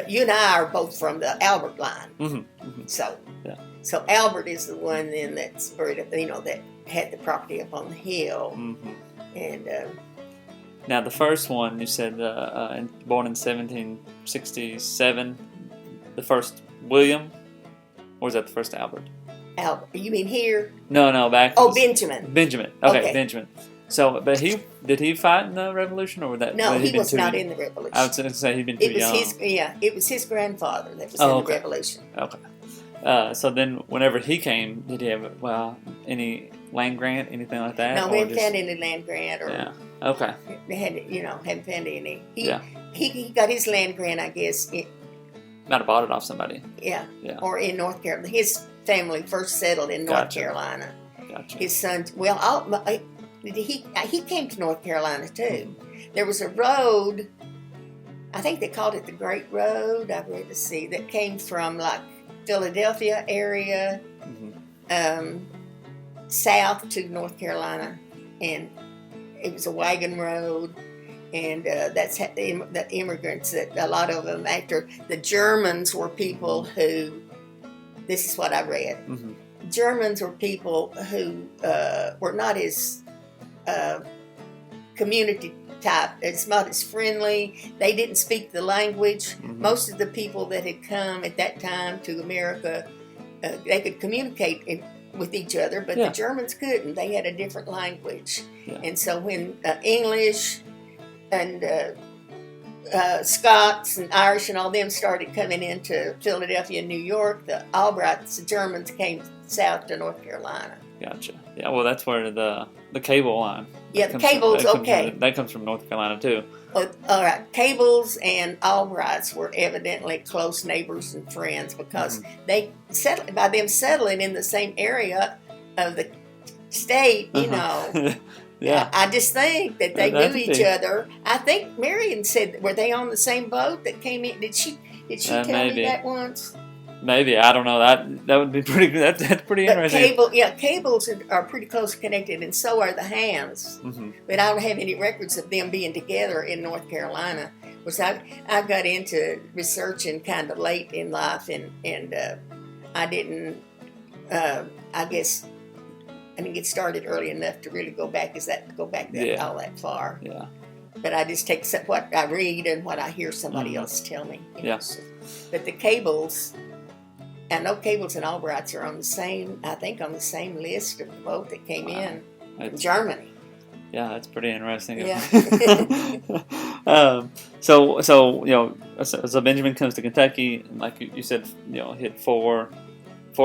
but you and I are both from the Albert line. Mm-hmm. Mm-hmm. So Albert is the one then that's buried up, that had the property up on the hill. Mm-hmm. And now the first one, you said born in 1767, the first William, or was that the first Albert? Albert, you mean here? No, back. Oh, Benjamin. Benjamin. Okay, Benjamin. So, but did he fight in the Revolution, or was that? No, he was not in the Revolution. I was going to say he'd been too young. It was his grandfather that was in the Revolution. Okay. So then, whenever he came, did he have any land grant, anything like that? No, we hadn't found any land grant, or okay. They hadn't found any. He got his land grant, I guess. Might have bought it off somebody. Yeah. Or in North Carolina. His family first settled in North Carolina. Gotcha. His son, he came to North Carolina too. There was a road, I think they called it the Great Road, I read to see, that came from like Philadelphia area, south to North Carolina, and it was a wagon road. And that's the immigrants, that a lot of them, after the Germans were people who, this is what I read, Germans were people who were not as community type, it's not as friendly, they didn't speak the language. Most of the people that had come at that time to America, they could communicate with each other, but the Germans couldn't. They had a different language. And so when English and Scots and Irish and all them started coming into Philadelphia and New York, the Albrights, the Germans, came south to North Carolina. Gotcha. Yeah, well, that's where the cable line. Yeah, the cable's that comes from North Carolina too. All right, Cables and Albrights were evidently close neighbors and friends, because they settled, by them settling in the same area of the state, Yeah, I just think that they knew each other. I think Marion said, were they on the same boat that came in? Did she tell me that once? Maybe, I don't know. That would be pretty good. That's pretty interesting. Cables are pretty close connected, and so are the Hands. But I don't have any records of them being together in North Carolina. Which I got into researching kind of late in life, and I didn't. I guess I didn't get started early enough to really go back all that far. Yeah. But I just take what I read and what I hear somebody else tell me. But the Cables, I know Cables and Albrights are on the same list of the boat that came in from Germany. Yeah, that's pretty interesting. Yeah. So Benjamin comes to Kentucky, and like you said, he had four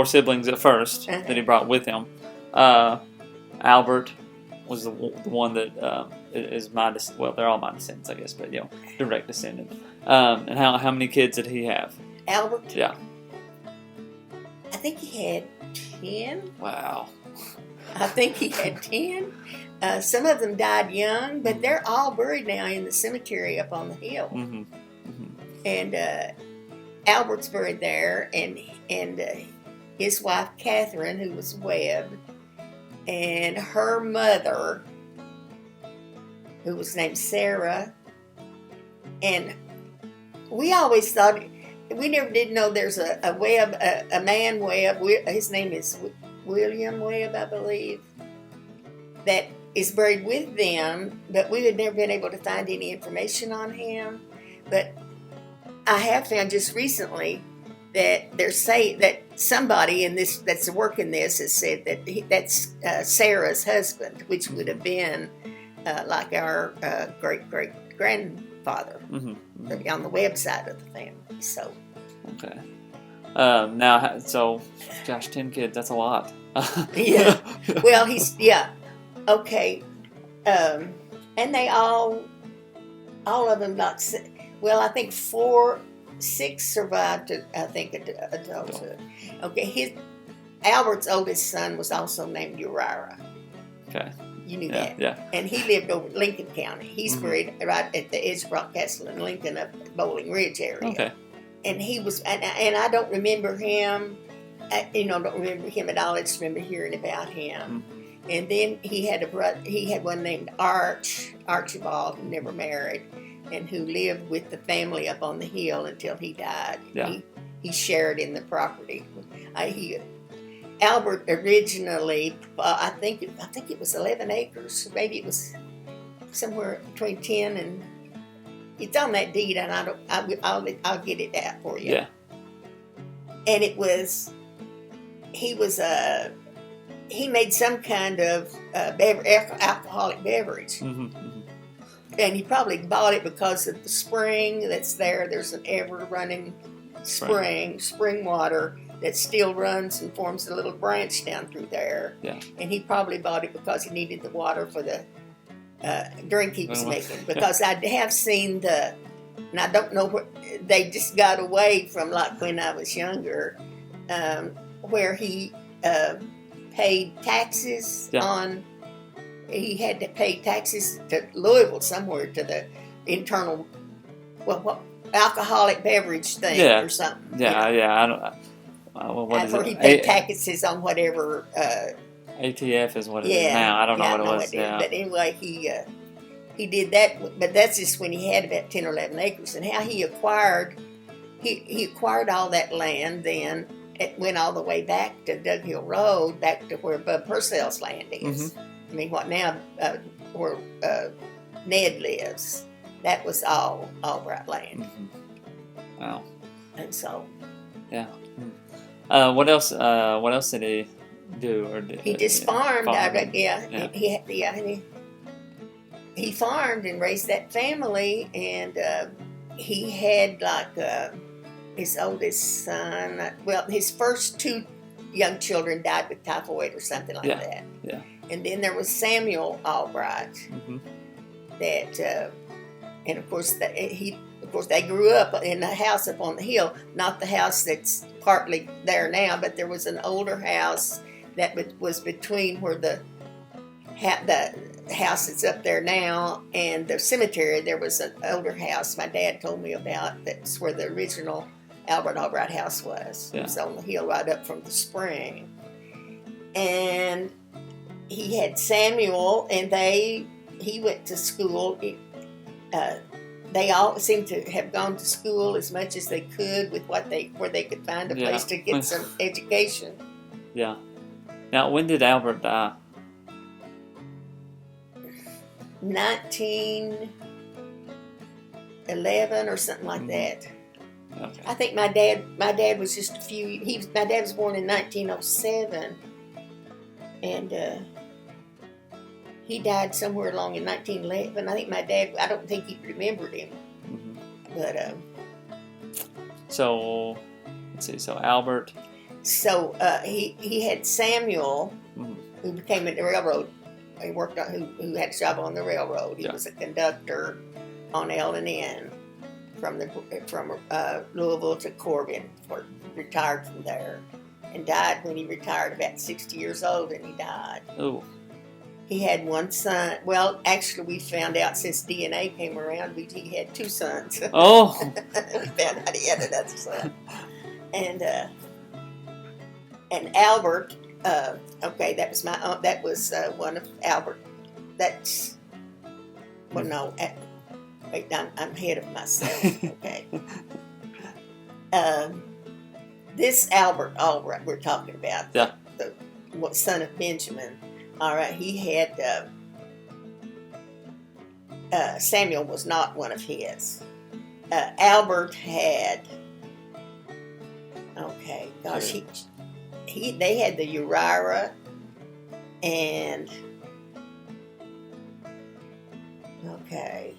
siblings at first that he brought with him. Albert was the one that is my they're all my descendants, I guess, but direct descendant. And how many kids did he have? Albert? Yeah. I think he had 10. Wow. I think he had 10. Some of them died young, but they're all buried now in the cemetery up on the hill. And Albert's buried there, and his wife Catherine, who was Webb, and her mother, who was named Sarah. And we always thought, we never did know there's a Webb, a man Webb. His name is William Webb, I believe, that is buried with them, but we had never been able to find any information on him. But I have found just recently that they're saying that somebody in this that's working this has said that that's Sarah's husband, which would have been like our great grandfather on the Webb side of the family. So okay. Now, gosh, 10 kids, that's a lot. Yeah. Well, okay. And they all of them got, I think 6 survived to, I think, adulthood. Okay, Albert's oldest son was also named Uriah. Okay. You knew that? Yeah. And he lived over Lincoln County. He's buried right at the edge of Rock Castle in Lincoln, up Bowling Ridge area. Okay. And he was, and I don't remember him, don't remember him at all. I just remember hearing about him. And then he had a brother. He had one named Archibald, who never married. and who lived with the family up on the hill until he died. Yeah. He shared in the property. Albert originally, I think it was 11 acres. Maybe it was somewhere between 10 and. It's on that deed, and I'll get it out for you. Yeah. And he made some kind of alcoholic beverage. Mm-hmm. Mm-hmm. And he probably bought it because of the spring that's there. There's an ever-running spring water that still runs and forms a little branch down through there. Yeah. And he probably bought it because he needed the water for the drink he was making. Because I have seen and I don't know what, they just got away from, like when I was younger, where he paid taxes on, he had to pay taxes to Louisville somewhere to the internal, alcoholic beverage thing or something. Yeah, I don't. What is where it? he paid taxes on whatever. ATF is what it is now. I don't know what it was. Yeah. But anyway, he did that, but that's just when he had about 10 or 11 acres. And how he acquired all that land then. It went all the way back to Dug Hill Road, back to where Bub Purcell's land is. Mm-hmm. I mean, what now, where Ned lives, that was all Albright land. Mm-hmm. Wow. And so. Yeah. What else did he do? He just farmed. He farmed and raised that family, and he had his oldest son. Well, his first two young children died with typhoid or something like that. Yeah. And then there was Samuel Albright. Mm-hmm. That, and of course they grew up in the house up on the hill, not the house that's partly there now, but there was an older house that was between where the house that's up there now and the cemetery. There was an older house my dad told me about. That's where the original Albert Albright house was. Yeah. It was on the hill right up from the spring. And he had Samuel, and he went to school. They all seemed to have gone to school as much as they could with where they could find a place to get some education. Yeah. Now, when did Albert die? 1911 or something like that. Okay. I think my dad was just my dad was born in 1907, and he died somewhere along in 1911. I think my dad, I don't think he remembered him. Mm-hmm. But so let's see. So Albert. So he had Samuel, Mm-hmm. who became a railroad. He worked on who had a job on the railroad. He was a conductor on L&N from Louisville to Corbin. Retired from there, and died when he retired, about 60 years old, and he died. Oh. He had one son. Well, actually, we found out since DNA came around, he had two sons. Oh. We found out he had another son. And Albert, that was that was one of Albert. That's, well, no, wait, I'm ahead of myself. Okay. This Albert Albright we're talking about, the son of Benjamin. All right, he had Samuel was not one of his. Albert had. Okay, gosh, they had the Uriah, and they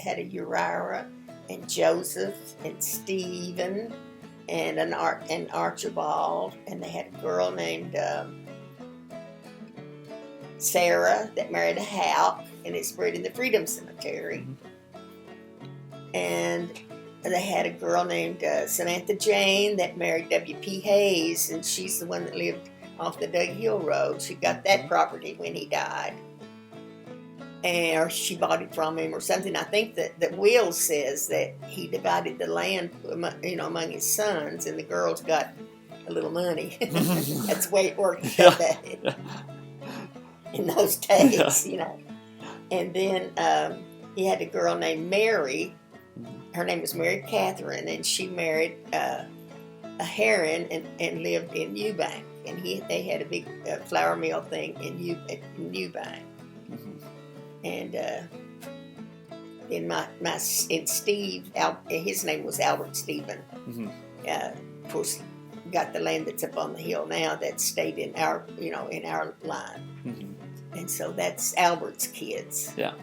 had a Uriah and Joseph and Stephen and Archibald, and they had a girl named Sarah that married a Houck, and is buried in the Freedom Cemetery. And they had a girl named Samantha Jane that married W.P. Hayes, and she's the one that lived off the Dug Hill Road. She got that property when he died, or she bought it from him or something. I think that the will says that he divided the land, among his sons, and the girls got a little money. That's the way it worked in those days, And then he had a girl named Mary. Her name was Mary Catherine, and she married a Heron and lived in Eubank. And they had a big flour mill thing in Eubank. And and Steve, his name was Albert Stephen. Of course, got the land that's up on the hill now that stayed in our line. And so that's Albert's kids. Yeah.